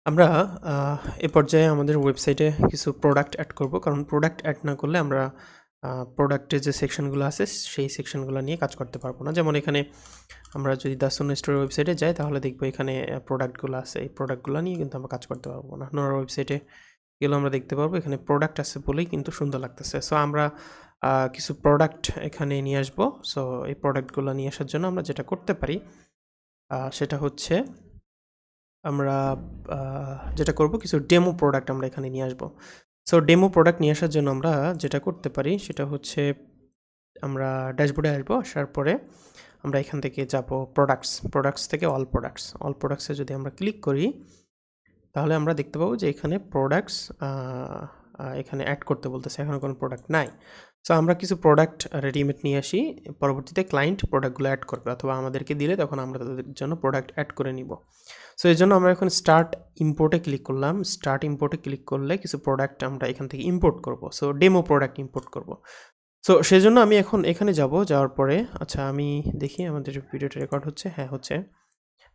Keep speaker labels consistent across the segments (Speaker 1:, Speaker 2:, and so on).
Speaker 1: আমরা এ পর্যায়ে আমাদের ওয়েবসাইটে কিছু প্রোডাক্ট এড করব। কারণ প্রোডাক্ট এড না করলে আমরা প্রোডাক্টের যে সেকশনগুলো আছে সেই সেকশনগুলো নিয়ে কাজ করতে পারবো না। যেমন এখানে আমরা যদি দ্য সুন্নাহ স্টোরের ওয়েবসাইটে যাই তাহলে দেখবো এখানে প্রোডাক্টগুলো আছে। এই প্রোডাক্টগুলো নিয়ে কিন্তু আমরা কাজ করতে পারবো না। নোরার ওয়েবসাইটে গেলেও আমরা দেখতে পারবো এখানে প্রোডাক্ট আছে বলেই কিন্তু সুন্দর লাগতেছে। সো আমরা কিছু প্রোডাক্ট এখানে নিয়ে আসবো। সো এই প্রোডাক্টগুলো নিয়ে আসার জন্য আমরা যেটা করতে পারি সেটা হচ্ছে আমরা যেটা করব কিছু ডেমো প্রোডাক্ট আমরা এখানে নিয়ে আসবো। সো ডেমো প্রোডাক্ট নিয়ে আসার জন্য আমরা যেটা করতে পারি সেটা হচ্ছে আমরা ড্যাশবোর্ডে আসবো। আসার পরে আমরা এখান থেকে যাব প্রোডাক্টস থেকে অল প্রোডাক্টসে যদি আমরা ক্লিক করি তাহলে আমরা দেখতে পাবো যে এখানে প্রোডাক্টস এখানে অ্যাড করতে বলতেছে। এখনো কোনো প্রোডাক্ট নাই। সো আমরা কিছু প্রোডাক্ট রেডিমেড নিয়ে আসি। পরবর্তীতে ক্লায়েন্ট প্রোডাক্টগুলো অ্যাড করবে অথবা আমাদেরকে দিলে তখন আমরা তাদের জন্য প্রোডাক্ট অ্যাড করে নিব। সো এজন্য আমরা এখন স্টার্ট ইম্পোর্টে ক্লিক করলাম। স্টার্ট ইম্পোর্টে ক্লিক করলে কিছু প্রোডাক্ট আমরা এখান থেকে ইম্পোর্ট করব। সো ডেমো প্রোডাক্ট ইম্পোর্ট করব। সো সেজন্য আমি এখন এখানে যাব। যাওয়ার পরে আচ্ছা আমি দেখি আমাদের ভিডিওটা রেকর্ড হচ্ছে। হ্যাঁ, হচ্ছে।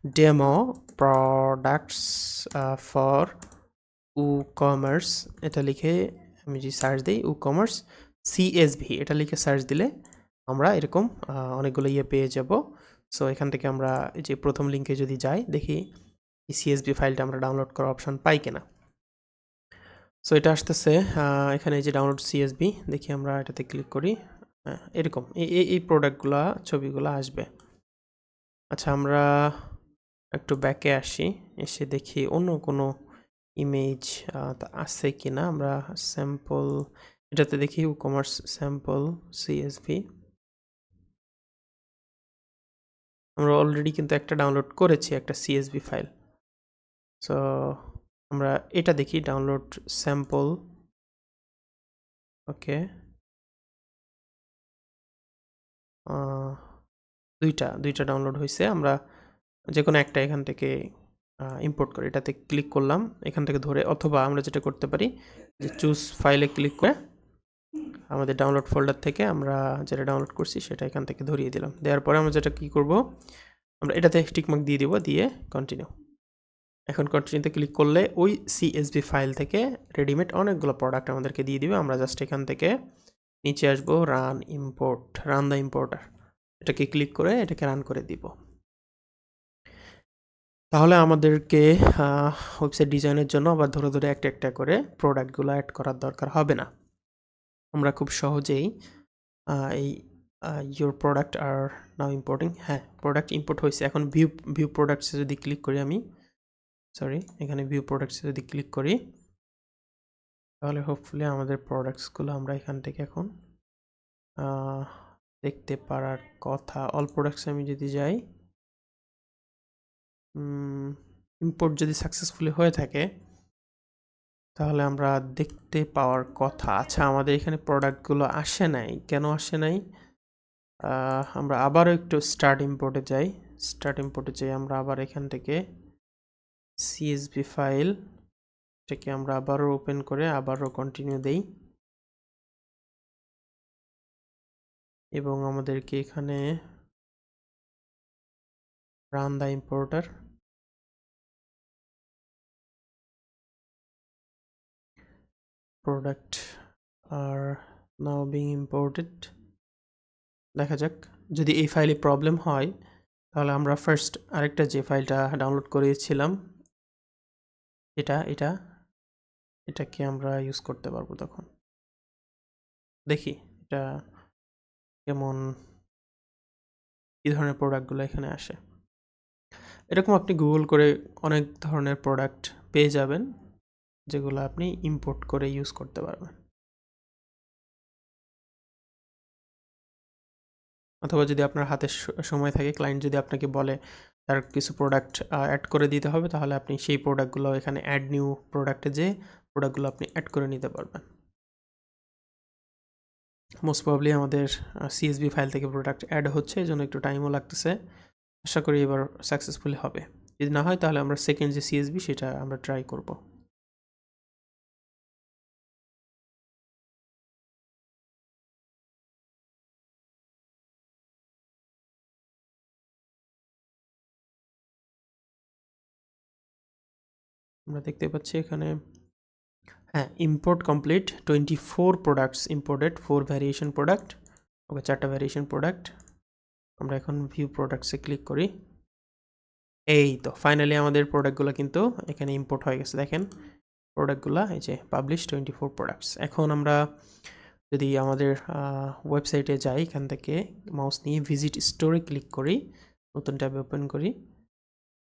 Speaker 1: ডেমো প্রোডাক্টস ফর ই-কমার্স এটা লিখে আমি যদি সার্চ দিই ই-কমার্স CSV এটা লিখে সার্চ দিলে আমরা এরকম অনেকগুলো পেয়ে যাব। সো এখান থেকে আমরা এই যে প্রথম লিঙ্কে যদি যাই দেখি এই CSV ফাইলটা আমরা ডাউনলোড করার অপশন পাই কিনা। সো এটা আসতেছে এখানে এই যে ডাউনলোড CSV দেখি আমরা এটাতে ক্লিক করি। এরকম এই প্রোডাক্টগুলা ছবিগুলো আসবে। আচ্ছা আমরা একটু ব্যাকে আসি, এসে দেখি অন্য কোনো ইমেজ আছে কিনা। আমরা স্যাম্পল এটাতে দেখি ই-কমার্স স্যাম্পল CSV আমরা অলরেডি কিন্তু একটা ডাউনলোড করেছি একটা CSV ফাইল। সো আমরা এটা দেখি ডাউনলোড স্যাম্পল। ওকে, দুইটা ডাউনলোড হয়েছে। আমরা যে কোনো একটা এখান থেকে ইম্পোর্ট করি। এটাতে ক্লিক করলাম এখান থেকে ধরে, অথবা আমরা যেটা করতে পারি যে চুজ ফাইলে ক্লিক করে আমাদের ডাউনলোড ফোল্ডার থেকে আমরা যেটা ডাউনলোড করছি সেটা এখান থেকে ধরিয়ে দিলাম। দেওয়ার পরে আমরা যেটা কি করব, আমরা এটাতে টিকমার্ক দিয়ে দিব, দিয়ে কন্টিনিউ। এখন কন্টিনিউতে ক্লিক করলে ওই CSV ফাইল থেকে রেডিমেড অনেকগুলো প্রোডাক্ট আমাদেরকে দিয়ে দিবে। আমরা জাস্ট এখান থেকে নিচে আসবো, রান দ্য ইম্পোর্টার এটাকে ক্লিক করে এটাকে রান করে দিব। তাহলে আমাদেরকে ওয়েবসাইট ডিজাইনের জন্য আবার ধরে ধরে একটা একটা করে প্রোডাক্টগুলো অ্যাড করার দরকার হবে না। আমরা খুব সহজেই এই your product are now importing, হ্যাঁ প্রোডাক্ট ইম্পোর্ট হয়েছে। এখন ভিউ প্রোডাক্টসে যদি ক্লিক করি এখানে ভিউ প্রোডাক্টসে যদি ক্লিক করি তাহলে হোপফুলি আমাদের প্রোডাক্টসগুলো আমরা এখান থেকে এখন দেখতে পারার কথা। অল প্রোডাক্টসে আমি যদি যাই, ইম্পোর্ট যদি সাকসেসফুলি হয়ে থাকে তাহলে আমরা দেখতে পাওয়ার কথা। আচ্ছা আমাদের এখানে প্রোডাক্টগুলো আসে নাই, কেন আসে নাই? আমরা আবারও একটু স্টার্ট ইম্পোর্টে যাই। আমরা আবার এখান থেকে CSV ফাইল এটাকে আমরা আবারও ওপেন করে আবারও কন্টিনিউ দেই এবং আমাদেরকে এখানে run the importer product are now being imported. দেখা যাক যদি এই ফাইলে প্রবলেম হয় তাহলে আমরা ফার্স্ট আরেকটা যে ফাইলটা ডাউনলোড করেছিলাম এটাকে আমরা ইউজ করতে পারবো। তখন দেখি এটা কেমন, কি ধরনের প্রোডাক্টগুলো এখানে আসে। এরকম আপনি গুগল করে অনেক ধরনের প্রোডাক্ট পেয়ে যাবেন যেগুলো আপনি ইম্পোর্ট করে ইউজ করতে পারবেন। অথবা যদি আপনার হাতে সময় থাকে, ক্লায়েন্ট যদি আপনাকে বলে তার কিছু প্রোডাক্ট অ্যাড করে দিতে হবে, তাহলে আপনি সেই প্রোডাক্টগুলো এখানে অ্যাড নিউ প্রোডাক্টে যে প্রোডাক্টগুলো আপনি অ্যাড করে নিতে পারবেন। মোস্ট প্রবাবলি আমাদের CSV ফাইল থেকে প্রোডাক্ট অ্যাড হচ্ছে, এই জন্য একটু টাইমও লাগতেছে। আশা করি এবার সাকসেসফুলি হবে। যদি না হয় তাহলে আমরা সেকেন্ড যে CSV সেটা আমরা ট্রাই করব। আমরা দেখতে পাচ্ছি এখানে হ্যাঁ import complete 24 products imported 4 variation product okay 4টা ভ্যারিয়েশন প্রোডাক্ট আমরা এখন ভিউ প্রোডাক্টসে ক্লিক করি এই তো ফাইনালি আমাদের প্রোডাক্টগুলো কিন্তু এখানে ইম্পোর্ট হয়ে গেছে দেখেন প্রোডাক্টগুলো এই যে পাবলিশ 24 প্রোডাক্টস এখন আমরা যদি আমাদের ওয়েবসাইটে যাই এখান থেকে মাউস নিয়ে ভিজিট স্টোরে ক্লিক করি নতুন ট্যাবে ওপেন করি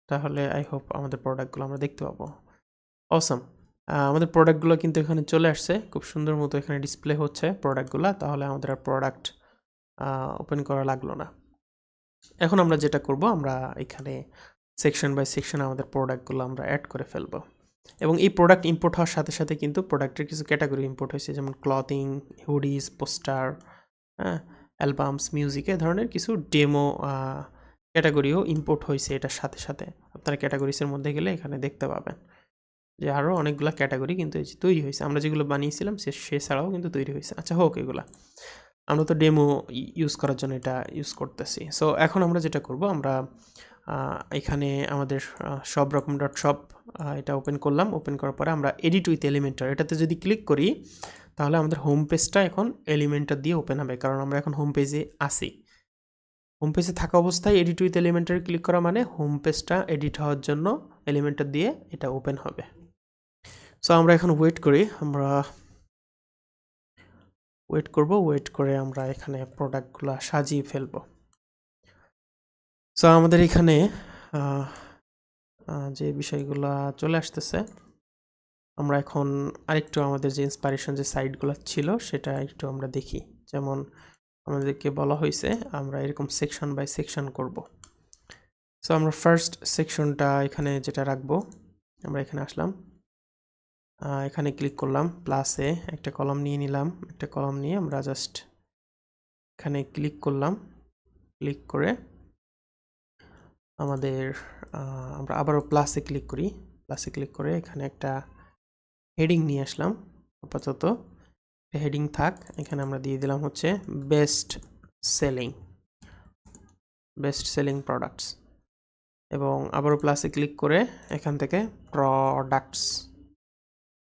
Speaker 1: তাহলে আই হোপ আমাদের প্রোডাক্টগুলো আমরা দেখতে পাবো অসম আমাদের প্রোডাক্টগুলো কিন্তু এখানে চলে আসছে খুব সুন্দর মতো এখানে ডিসপ্লে হচ্ছে প্রোডাক্টগুলো তাহলে আমাদের আর প্রোডাক্ট ওপেন করা লাগলো না এখন আমরা যেটা করব আমরা এখানে সেকশন বাই সেকশন আমাদের প্রোডাক্টগুলো আমরা অ্যাড করে ফেলবো এবং এই প্রোডাক্ট ইম্পোর্ট হওয়ার সাথে সাথে কিন্তু প্রোডাক্টের কিছু ক্যাটাগরি ইম্পোর্ট হয়েছে যেমন ক্লথিং হুডিজ পোস্টার হ্যাঁ অ্যালবামস মিউজিক এ ধরনের কিছু ডেমো ক্যাটাগরিও ইম্পোর্ট হয়েছে এটার সাথে সাথে আপনারা ক্যাটাগরিসের মধ্যে গেলে এখানে দেখতে পাবেন যে আরও অনেকগুলো ক্যাটাগরি কিন্তু এই যে তৈরি হয়েছে আমরা যেগুলো বানিয়েছিলাম সে ছাড়াও কিন্তু তৈরি হয়েছে আচ্ছা হোক এগুলা আমরা তো ডেমো ইউজ করার জন্য এটা ইউজ করতেছি সো এখন আমরা যেটা করব আমরা এখানে আমাদের সব রকম ডট শপ এটা ওপেন করলাম ওপেন করার পরে আমরা এডিট উইথ এলিমেন্টার এটাতে যদি ক্লিক করি তাহলে আমাদের হোম পেজটা এখন এলিমেন্টার দিয়ে ওপেন হবে কারণ আমরা এখন হোম পেজে আসি হোম পেজে থাকা অবস্থায় এডিট উইথ এলিমেন্টার ক্লিক করা মানে হোম পেজটা এডিট হওয়ার জন্য এলিমেন্টার দিয়ে এটা ওপেন হবে সো আমরা এখন ওয়েট করি আমরা ওয়েট করব ওয়েট করে আমরা এখানে প্রোডাক্টগুলো সাজিয়ে ফেলব সো আমাদের এখানে যে বিষয়গুলো চলে আসতেছে আমরা এখন আরেকটু আমাদের যে ইন্সপিরেশন যে সাইটগুলো ছিল সেটা একটু আমরা দেখি যেমন আমাদেরকে বলা হয়েছে আমরা এরকম সেকশন বাই সেকশন করব সো আমরা ফার্স্ট সেকশনটা এখানে যেটা রাখবো আমরা এখানে আসলাম এখানে ক্লিক করলাম প্লাসে একটা কলাম নিয়ে নিলাম একটা কলাম নিয়ে আমরা জাস্ট এখানে ক্লিক করলাম ক্লিক করে আমাদের আমরা আবারও প্লাসে ক্লিক করি প্লাসে ক্লিক করে এখানে একটা হেডিং নিয়ে আসলাম আপাতত হেডিং থাক এখানে আমরা দিয়ে দিলাম হচ্ছে বেস্ট সেলিং প্রোডাক্টস এবং আবারও প্লাসে ক্লিক করে এখান থেকে প্রোডাক্টস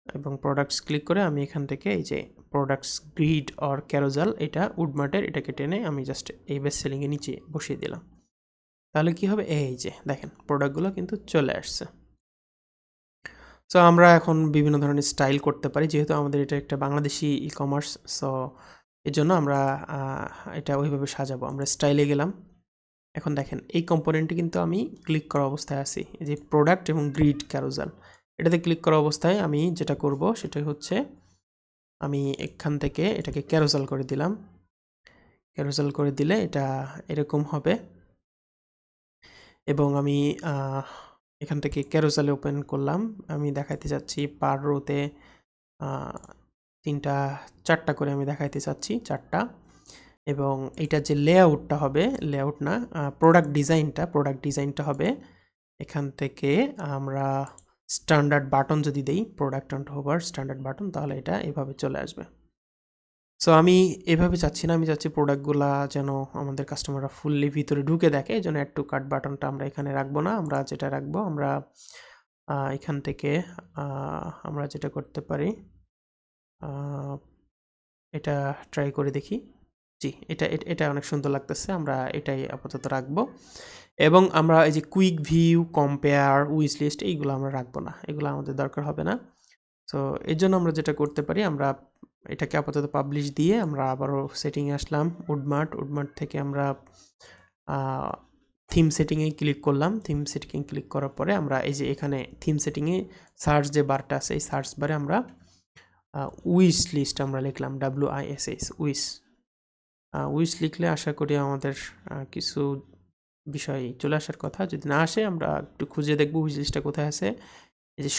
Speaker 1: এবং প্রোডাক্টস ক্লিক করে আমি এখান থেকে এই যে প্রোডাক্টস গ্রিড অর ক্যারোজাল এটা উডমার্টের এটাকে টেনে আমি জাস্ট এই বেস্ট সেলিংয়ের নিচে বসিয়ে দিলাম তাহলে কি হবে এই যে দেখেন প্রোডাক্টগুলো কিন্তু চলে আসছে সো আমরা এখন বিভিন্ন ধরনের স্টাইল করতে পারি যেহেতু আমাদের এটা একটা বাংলাদেশি ই কমার্স সো এর জন্য আমরা এটা ওইভাবে সাজাবো আমরা স্টাইলে গেলাম এখন দেখেন এই কম্পোনেন্টে কিন্তু আমি ক্লিক করা অবস্থায় আছি এই যে প্রোডাক্ট এবং গ্রিড ক্যারোজাল এটাতে ক্লিক করা অবস্থায় আমি যেটা করব সেটা হচ্ছে আমি এখান থেকে এটাকে ক্যারোজাল করে দিলাম ক্যারোজাল করে দিলে এটা এরকম হবে এবং আমি এখান থেকে ক্যারোজালে ওপেন করলাম আমি দেখাইতে চাচ্ছি পার রোতে 4টা করে আমি দেখাইতে চাচ্ছি 4টা এবং এটা যে লেআউটটা হবে লেআউট না প্রোডাক্ট ডিজাইনটা হবে এখান থেকে আমরা স্ট্যান্ডার্ড বাটন যদি দেই product on hover standard button তাহলে এটা এভাবে চলে আসবে সো আমি এভাবে চাচ্ছি না আমি চাচ্ছি প্রোডাক্টগুলা যেন আমাদের কাস্টমাররা ফুললি ভিতরে ঢুকে দেখে এই জন্য অ্যাড টু কার্ট বাটনটা আমরা এখানে রাখবো না আমরা যেটা রাখবো আমরা এখান থেকে আমরা যেটা করতে পারি এটা ট্রাই করে দেখি জি এটা অনেক সুন্দর লাগতেছে আমরা এটাই আপাতত রাখবো এবং আমরা এই যে quick view compare wish list এইগুলো আমরা রাখবো না এগুলো আমাদের দরকার হবে না সো এর জন্য আমরা যেটা করতে পারি আমরা এটাকে আপাতত পাবলিশ দিয়ে আমরা আবারও সেটিংয়ে আসলাম উডমার্ট থেকে আমরা থিম সেটিংয়ে ক্লিক করলাম থিম সেটিংয়ে ক্লিক করার পরে আমরা এই যে এখানে থিম সেটিংয়ে সার্চ যে বারটা আছে এই সার্চ বারে আমরা উইশ লিস্ট আমরা লিখলাম WISH উইশ লিখলে আশা করি আমাদের কিছু বিষয় চলে আসার কথা যদি না আসে আমরা একটু খুঁজে দেখব উইশ লিস্টটা কোথায় আছে এই যে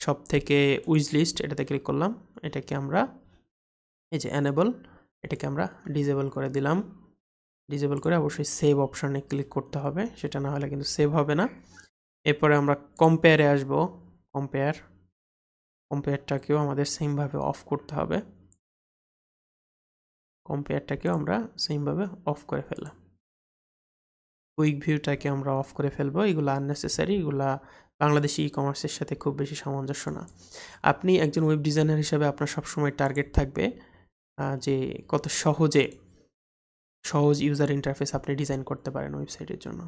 Speaker 1: শপ থেকে উইশ লিস্ট এটাতে ক্লিক করলাম এটাকে আমরা এই যে এনেবল এটাকে আমরা ডিসেবল করে দিলাম ডিসেবল করে অবশ্যই সেভ অপশানে ক্লিক করতে হবে সেটা না হলে কিন্তু সেভ হবে না এরপরে আমরা কম্পেয়ারে আসব কম্পেয়ারটাকেও আমাদের সেমভাবে অফ করতে হবে কম্পেয়ারটাকেও আমরা সেমভাবে অফ করে ফেললাম কুইক ভিউটাকে আমরা অফ করে ফেলবো। এগুলো আননেসেসারি, এগুলা বাংলাদেশি ই-কমার্সের সাথে খুব বেশি সামঞ্জস্য না। আপনি একজন ওয়েব ডিজাইনার হিসেবে আপনার সবসময় টার্গেট থাকবে যে কত সহজ ইউজার ইন্টারফেস আপনি ডিজাইন করতে পারেন ওয়েবসাইটের জন্য।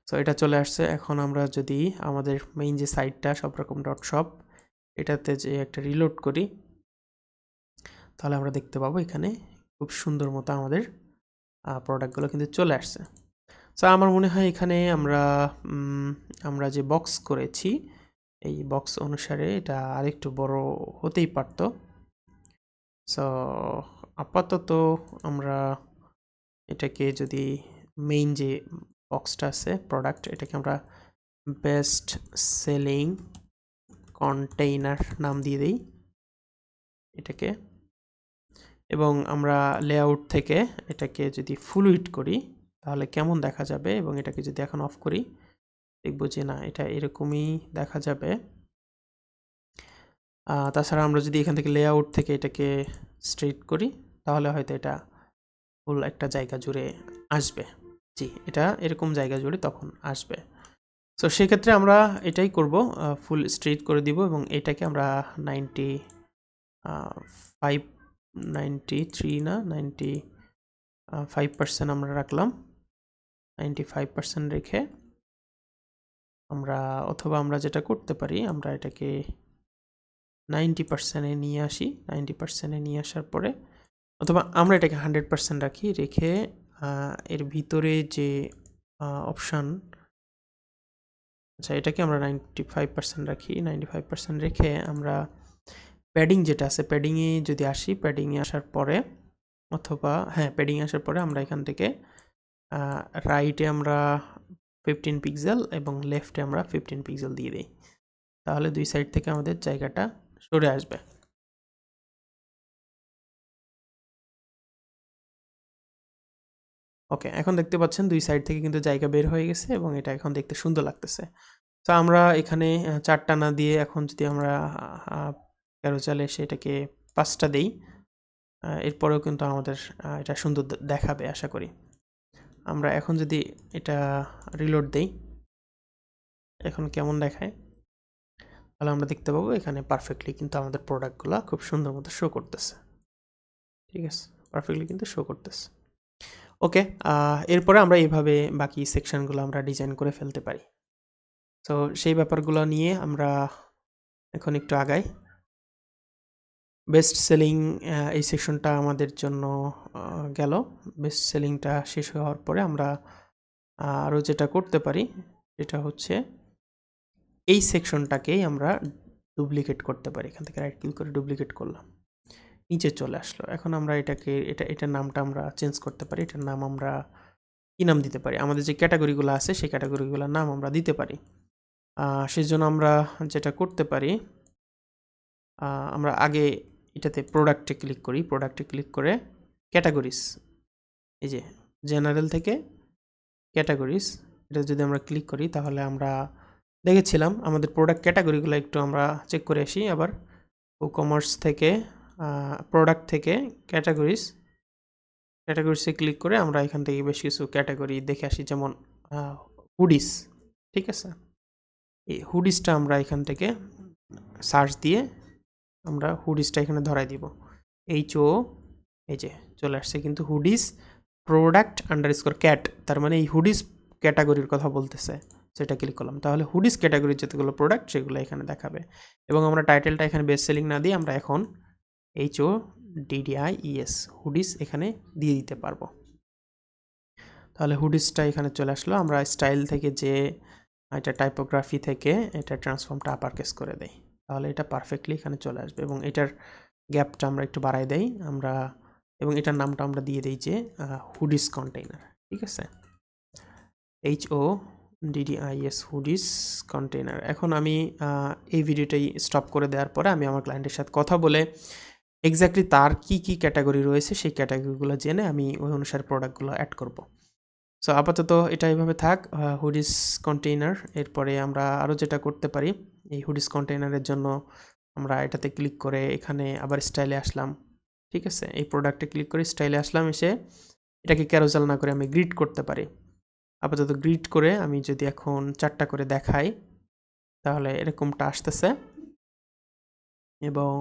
Speaker 1: সো এটা চলে আসছে। এখন আমরা যদি আমাদের মেইন যে সাইটটা সবরকম.shop এটাতে যে একটা রিলোড করি, তাহলে আমরা দেখতে পাবো এখানে খুব সুন্দর মতো আমাদের প্রোডাক্টগুলো কিন্তু চলে আসছে। সো আমার মনে হয় এখানে আমরা যে বক্স করেছি এই বক্স অনুসারে এটা আরেকটু বড় হতেই পারত। সো আপাতত আমরা এটাকে যদি মেইন যে বক্সটা আছে প্রোডাক্ট, এটাকে আমরা বেস্ট সেলিং কন্টেইনার নাম দিয়ে দিই এটাকে, এবং আমরা লেআউট থেকে এটাকে যদি ফ্লুইড করি তাহলে কেমন দেখা যাবে, এবং এটাকে যদি এখন অফ করি দেখব যে না, এটা এরকমই দেখা যাবে। তাছাড়া আমরা যদি এখান থেকে লেআউট থেকে এটাকে স্ট্রেট করি তাহলে হয়তো এটা ফুল একটা জায়গা জুড়ে আসবে। জি, এটা এরকম জায়গা জুড়ে তখন আসবে। সো সেক্ষেত্রে আমরা এটাই করব, ফুল স্ট্রেট করে দিব, এবং এটাকে আমরা 95% আমরা রাখলাম। 95% রেখে অথবা আমরা যেটা করতে পারি, আমরা এটাকে 90%-এ নিয়ে আসি। 90%-এ নিয়ে আসার পরে, অথবা আমরা এটাকে 100% রাখি, রেখে এর ভিতরে যে অপশান, আচ্ছা এটাকে আমরা 95% রাখি। 95% রেখে আমরা প্যাডিং যেটা আছে প্যাডিংয়ে যদি আসি, প্যাডিংয়ে আসার পরে, অথবা হ্যাঁ প্যাডিংয়ে আসার পরে আমরা এখান থেকে রাইটে আমরা 15 পিক্সেল এবং লেফটে আমরা 15 পিক্সেল দিয়ে দিই। তাহলে দুই সাইড থেকে আমাদের জায়গাটা সরে আসবে। ওকে, এখন দেখতে পাচ্ছেন দুই সাইড থেকে কিন্তু জায়গা বের হয়ে গেছে এবং এটা এখন দেখতে সুন্দর লাগতেছে। তো আমরা এখানে 4টা না দিয়ে এখন যদি আমরা ক্যারোসেলে এসে এটাকে 5টা দেই, এরপরেও কিন্তু আমাদের এটা সুন্দর দেখাবে আশা করি। আমরা এখন যদি এটা রিলোড দেই, এখন কেমন দেখায়, তাহলে আমরা দেখতে পাবো এখানে পারফেক্টলি কিন্তু আমাদের প্রোডাক্টগুলো খুব সুন্দর মতো শো করতেছে। ঠিক আছে, পারফেক্টলি কিন্তু শো করতেছে। ওকে, এরপরে আমরা এইভাবে বাকি সেকশনগুলো আমরা ডিজাইন করে ফেলতে পারি। তো সেই ব্যাপারগুলো নিয়ে আমরা এখন একটু আগাই। বেস্ট সেলিং এই সেকশনটা আমাদের জন্য গেল। বেস্ট সেলিংটা শেষ হওয়ার পরে আমরা আরও যেটা করতে পারি সেটা হচ্ছে এই সেকশনটাকেই আমরা ডুপ্লিকেট করতে পারি। এখান থেকে রাইট ক্লিক করে ডুপ্লিকেট করলাম, নিচে চলে আসলো। এখন আমরা এটার নামটা আমরা চেঞ্জ করতে পারি। এটার নাম আমরা কী নাম দিতে পারি, আমাদের যে ক্যাটাগরিগুলো আছে সেই ক্যাটাগরিগুলোর নাম আমরা দিতে পারি। সেই জন্য আমরা যেটা করতে পারি, আমরা আগে এটাতে প্রোডাক্টে ক্লিক করি। প্রোডাক্টে ক্লিক করে ক্যাটাগরিজ, এই যে জেনারেল থেকে ক্যাটাগরিজ, এটা যদি আমরা ক্লিক করি তাহলে আমরা দেখেছিলাম আমাদের প্রোডাক্ট ক্যাটাগরিগুলো একটু আমরা চেক করে আসি আবার। কমার্স থেকে প্রোডাক্ট থেকে ক্যাটাগরিজে ক্লিক করে আমরা এখান থেকে বেশ কিছু ক্যাটাগরি দেখে আসি, যেমন হুডিস। ঠিক আছে, এই হুডিসটা আমরা এখান থেকে সার্চ দিয়ে আমরা হুডিসটা এখানে ধরাই দিব। HO, এই যে চলে আসছে কিন্তু হুডিস প্রোডাক্ট আন্ডারস্কোর ক্যাট, তার মানে এই হুডিস ক্যাটাগরির কথা বলতেছে। সেটা ক্লিক করলাম, তাহলে হুডিস ক্যাটাগরির যতগুলো প্রোডাক্ট সেগুলো এখানে দেখাবে। এবং আমরা টাইটেলটা এখানে বেস্ট সেলিং না দিয়ে আমরা এখন HODDIES হুডিস এখানে দিয়ে দিতে পারবো। তাহলে হুডিসটা এখানে চলে আসলো। আমরা স্টাইল থেকে যে এটা টাইপোগ্রাফি থেকে এটা ট্রান্সফর্মটা আপার কেস করে দেই, তাহলে এটা পারফেক্টলি এখানে চলে আসবে। এবং এটার গ্যাপটা আমরা একটু বাড়াই দেই আমরা, এবং এটার নামটা আমরা দিয়ে দিই যে হুডিস কন্টেইনার। ঠিক আছে, HODDIES হুডিস কন্টেইনার। এখন আমি এই ভিডিওটাই স্টপ করে দেওয়ার পরে আমি আমার ক্লায়েন্টের সাথে কথা বলে এক্স্যাক্টলি তার কি কি ক্যাটাগরি রয়েছে সেই ক্যাটাগরিগুলো জেনে আমি ওই অনুসারে প্রোডাক্টগুলো অ্যাড করব। সো আপাতত এটা এইভাবে থাক, হুডিস কন্টেইনার। এরপরে আমরা আরও যেটা করতে পারি, এই হুডিস কন্টেইনারের জন্য আমরা এটাতে ক্লিক করে এখানে আবার স্টাইলে আসলাম। ঠিক আছে, এই প্রোডাক্টে ক্লিক করে স্টাইলে আসলাম, এসে এটাকে ক্যারোসেল না করে আমি গ্রিড করতে পারি। আপাতত গ্রিড করে আমি যদি এখন 4টা করে দেখাই তাহলে এরকমটা আসতেছে এবং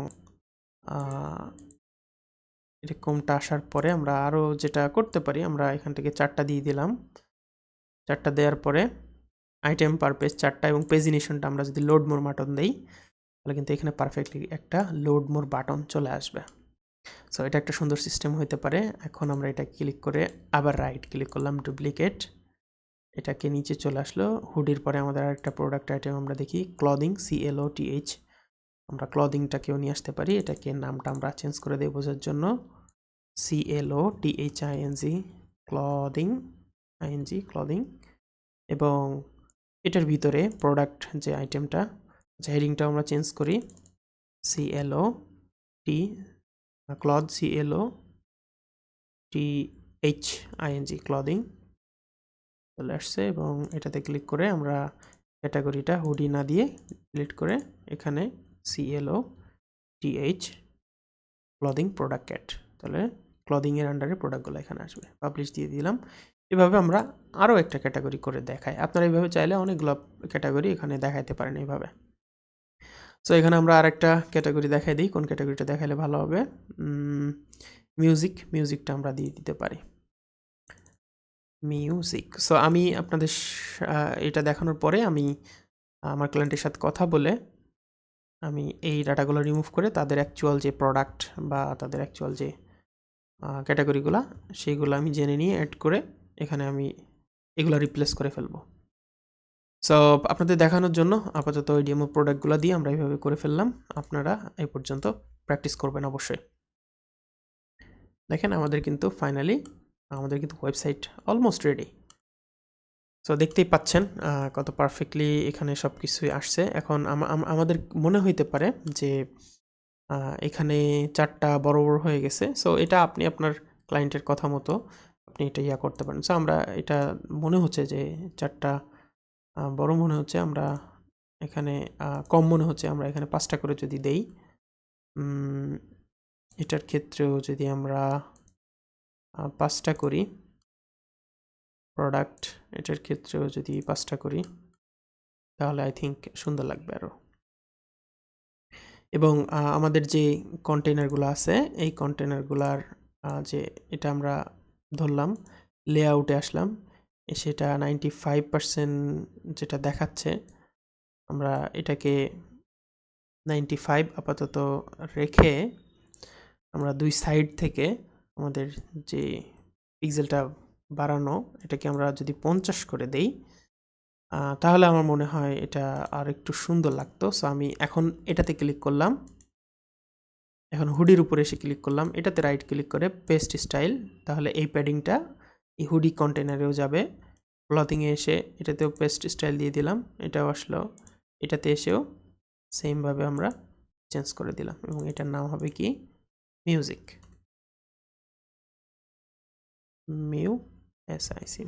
Speaker 1: এরকমটা আসার পরে আমরা আরও যেটা করতে পারি, আমরা এখান থেকে 4টা দিয়ে দিলাম। 4টা দেওয়ার পরে আইটেম পার পেজ 4টা এবং পেজিনেশনটা আমরা যদি লোড মোর বাটন দেই তাহলে কিন্তু এখানে পারফেক্টলি একটা লোড মোর বাটন চলে আসবে। সো এটা একটা সুন্দর সিস্টেম হতে পারে। এখন আমরা এটা ক্লিক করে আবার রাইট ক্লিক করলাম, ডুপ্লিকেট, এটাকে নিচে চলে আসলো। হুডির পরে আমাদের আরেকটা প্রোডাক্ট আইটেম আমরা দেখি, ক্লদিং, CLOTH, আমরা ক্লদিংটাকেও নিয়ে আসতে পারি। এটাকে নামটা আমরা চেঞ্জ করে দেব বোঝার জন্য, CLOTHING, ক্লদিং, ক্লদিং। এবং এটার ভিতরে প্রোডাক্ট যে আইটেমটা, হেডিংটাও আমরা চেঞ্জ করি, CLOT, ক্লথ, CLOTHING, ক্লদিং চলে আসছে। এবং এটাতে ক্লিক করে আমরা ক্যাটাগরিটা হুডি না দিয়ে ডিলিট করে এখানে CLOTH, ক্লদিং প্রোডাক্ট ক্যাট, তাহলে ক্লদিংয়ের আন্ডারে প্রোডাক্টগুলো এখানে আসবে। পাবলিশ দিয়ে দিলাম। এভাবে আমরা আরও একটা ক্যাটাগরি করে দেখাই। আপনারা এইভাবে চাইলে অনেকগুলো ক্যাটাগরি এখানে দেখাইতে পারেন এইভাবে। সো এখানে আমরা আরেকটা ক্যাটাগরি দেখাই দিই, কোন ক্যাটাগরিটা দেখাইলে ভালো হবে। মিউজিকটা আমরা দিয়ে দিতে পারি, মিউজিক। সো আমি আপনাদের এটা দেখানোর পরে আমি আমার ক্লায়েন্টের সাথে কথা বলে আমি এই ডাটাগুলো রিমুভ করে তাদের অ্যাকচুয়াল যে প্রোডাক্ট বা তাদের অ্যাকচুয়াল যে ক্যাটাগরিগুলো সেইগুলো আমি জেনে নিয়ে অ্যাড করে এখানে আমি এগুলো রিপ্লেস করে ফেলবো। সো আপনাদের দেখানোর জন্য আপাতত ওই ডেমো প্রোডাক্টগুলো দিয়ে আমরা এইভাবে করে ফেললাম। আপনারা এই পর্যন্ত প্র্যাকটিস করবেন অবশ্যই। দেখেন আমাদের কিন্তু finally website almost ready. So দেখতেই পাচ্ছেন কত পারফেক্টলি এখানে সব কিছুই আসছে। এখন আমাদের মনে হইতে পারে যে এখানে 4টা বড় হয়ে গেছে। সো এটা আপনি আপনার ক্লায়েন্টের কথা মতো আপনি এটা করতে পারেন। সো আমরা এটা মনে হচ্ছে যে 4টা বড় মনে হচ্ছে, আমরা এখানে কম মনে হচ্ছে, আমরা এখানে 5টা করে যদি দেই, এটার ক্ষেত্রেও যদি আমরা 5টা করি, প্রোডাক্ট এটার ক্ষেত্রেও যদি 5টা করি তাহলে আই থিঙ্ক সুন্দর লাগবে আরও। এবং আমাদের যে কন্টেনারগুলো আছে এই কন্টেনারগুলার যে এটা আমরা ধরলাম, লেআউটে আসলাম, সেটা 95% যেটা দেখাচ্ছে, আমরা এটাকে 95 আপাতত রেখে আমরা 2 সাইড থেকে আমাদের যে পিক্সেলটা বাড়ানো, এটাকে আমরা যদি 50 করে দেই তাহলে আমার মনে হয় এটা আর একটু সুন্দর লাগতো। সো আমি এখন এটাতে ক্লিক করলাম, এখন হুডির উপরে এসে ক্লিক করলাম, এটাতে রাইট ক্লিক করে পেস্ট স্টাইল, তাহলে এই প্যাডিংটা এই হুডি কন্টেনারেও যাবে। ক্লথিংয়ে এসে এটাতেও পেস্ট স্টাইল দিয়ে দিলাম, এটাও আসলো, এটাতে এসেও সেমভাবে আমরা চেঞ্জ করে দিলাম এবং এটার নাম হবে কি, মিউজিক,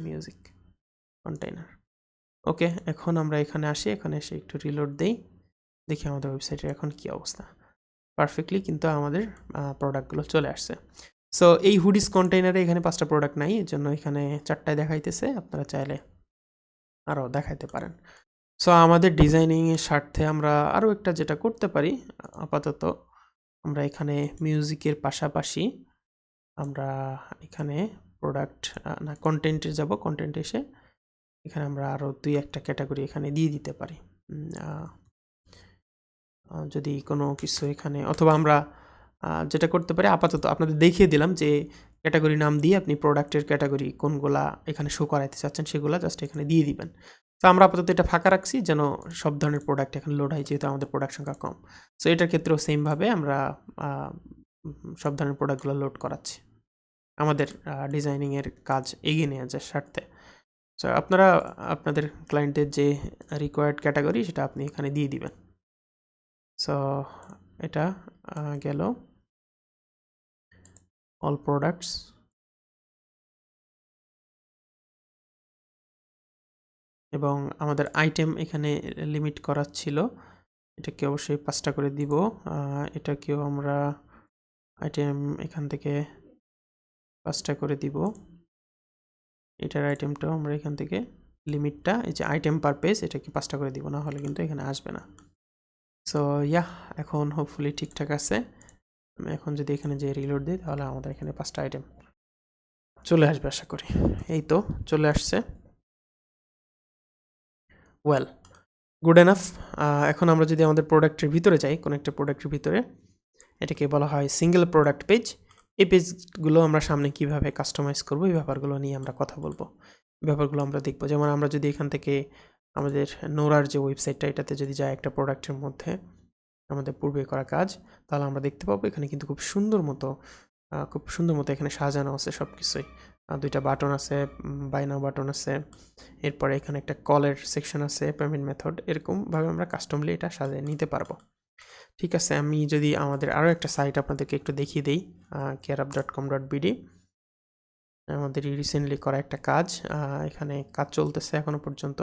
Speaker 1: মিউজিক কন্টেইনার। ওকে, এখন আমরা এখানে আসি, এখানে এসে একটু রিলোড দেই, দেখি আমাদের ওয়েবসাইটের এখন কি অবস্থা। পারফেক্টলি কিন্তু আমাদের প্রোডাক্টগুলো চলে আসছে। সো এই হুডিস কন্টেইনারে এখানে 5টা প্রোডাক্ট নাই, এর জন্য এখানে 4টায় দেখাইতেছে, আপনারা চাইলে আরও দেখাইতে পারেন। সো আমাদের ডিজাইনিংয়ের স্বার্থে আমরা আরও একটা যেটা করতে পারি, আপাতত আমরা এখানে মিউজিকের পাশাপাশি আমরা এখানে প্রোডাক্ট না কন্টেন্টে যাব, কন্টেন্টে এসে এখানে আমরা আরও 2-1টা ক্যাটাগরি এখানে দিয়ে দিতে পারি। যদি কোনো কিছু এখানে, অথবা আমরা যেটা করতে পারি, আপাতত আপনাদের দেখিয়ে দিলাম যে ক্যাটাগরি নাম দিয়ে আপনি প্রোডাক্টের ক্যাটাগরি কোনগুলা এখানে শো করাইতে চাচ্ছেন সেগুলা জাস্ট এখানে দিয়ে দিবেন। তো আমরা আপাতত এটা ফাঁকা রাখছি যেন সব ধরনের প্রোডাক্ট এখানে লোড হয়, যেহেতু আমাদের প্রোডাক্ট সংখ্যা কম। সো এটার ক্ষেত্রেও সেমভাবে আমরা সব ধরনের প্রোডাক্টগুলো লোড করাচ্ছি আমাদের ডিজাইনিংয়ের কাজ এগিয়ে নেওয়ার স্বার্থে। সো আপনারা আপনাদের ক্লায়েন্টের যে রিকোয়ার্ড ক্যাটাগরি সেটা আপনি এখানে দিয়ে দিবেন। সো এটা গেল অল প্রোডাক্টস, এবং আমাদের আইটেম এখানে লিমিট করা ছিল, এটাকে অবশ্যই 5টা করে দিব। এটাকেও আমরা আইটেম এখান থেকে 5টা করে দিব। এটার আইটেমটাও আমরা এখান থেকে লিমিটটা এই যে আইটেম পার পেজ এটাকে 5টা করে দিব, না হলে কিন্তু এখানে আসবে না। সো ইয়া, এখন হোপফুলি ঠিকঠাক আছে। আমি এখন যদি এখানে যে রিলোড দিই তাহলে আমাদের এখানে 5টা আইটেম চলে আসবে আশা করি। এই তো চলে আসছে। Well, good enough. এখন আমরা যদি আমাদের প্রোডাক্টের ভিতরে যাই, কোনো একটা প্রোডাক্টের ভিতরে, এটাকে বলা হয় সিঙ্গেল প্রোডাক্ট পেজ। এই পেজগুলো আমরা সামনে কিভাবে কাস্টমাইজ করব এই ব্যাপারগুলো নিয়ে আমরা কথা বলবো, ব্যাপারগুলো আমরা দেখবো। যেমন আমরা যদি এখান থেকে আমাদের নোরার যে ওয়েবসাইটটা এটাতে যদি যাই একটা প্রোডাক্টের মধ্যে আমাদের পূর্বে করা কাজ, তাহলে আমরা দেখতে পাবো এখানে কিন্তু খুব সুন্দর মতো এখানে সাজানো আছে সব কিছুই। 2টা বাটন আছে, বাই নাও বাটন আছে, এরপরে এখানে একটা কলের সেকশন আছে, পেমেন্ট মেথড, এরকমভাবে আমরা কাস্টমলি এটা সাজিয়ে নিতে পারবো। ঠিক আছে, আমি যদি আমাদের আরও একটা সাইট আপনাদেরকে একটু দেখিয়ে দিই, careapp.com.bd, আমাদের রিসেন্টলি করা একটা কাজ, এখানে কাজ চলতেছে এখনো পর্যন্ত।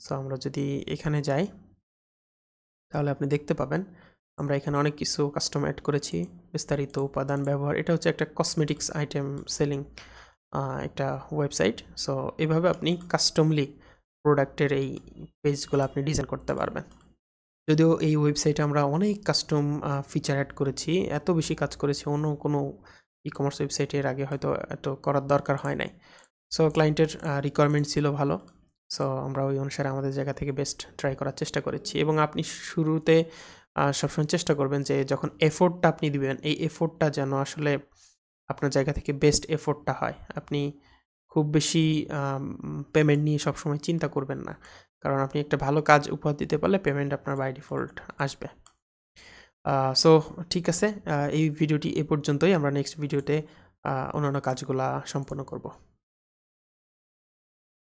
Speaker 1: সো আমরা যদি এখানে যাই তাহলে আপনি দেখতে পাবেন আমরা এখানে অনেক কিছু কাস্টম অ্যাড করেছি। বিস্তারিত উপাদান ব্যবহার, এটা হচ্ছে একটা কসমেটিক্স আইটেম সেলিং একটা ওয়েবসাইট। সো এভাবে আপনি কাস্টমলি প্রোডাক্টের এই পেজগুলো আপনি ডিজাইন করতে পারবেন। যদিও এই ওয়েবসাইটে আমরা অনেক কাস্টম ফিচার অ্যাড করেছি, এত বেশি কাজ করেছি অন্য কোনো ই কমার্স ওয়েবসাইটে এর আগে হয়তো এত করার দরকার হয় নাই। সো ক্লায়েন্টের রিকোয়ারমেন্ট ছিল ভালো, সো আমরা ওই অনুসারে আমাদের জায়গা থেকে বেস্ট ট্রাই করার চেষ্টা করেছি। এবং আপনি শুরুতে সবসময় চেষ্টা করবেন যে যখন এফোর্টটা আপনি দিবেন, এই এফোর্টটা যেন আসলে আপনার জায়গা থেকে বেস্ট এফোর্টটা হয়। আপনি খুব বেশি পেমেন্ট নিয়ে সবসময় চিন্তা করবেন না, কারণ আপনি একটা ভালো কাজ উপহার দিতে পারলে পেমেন্ট আপনার বাই ডিফল্ট আসবে। সো ঠিক আছে, এই ভিডিওটি এ পর্যন্তই। আমরা নেক্সট ভিডিওতে অন্যান্য কাজগুলা সম্পন্ন করব।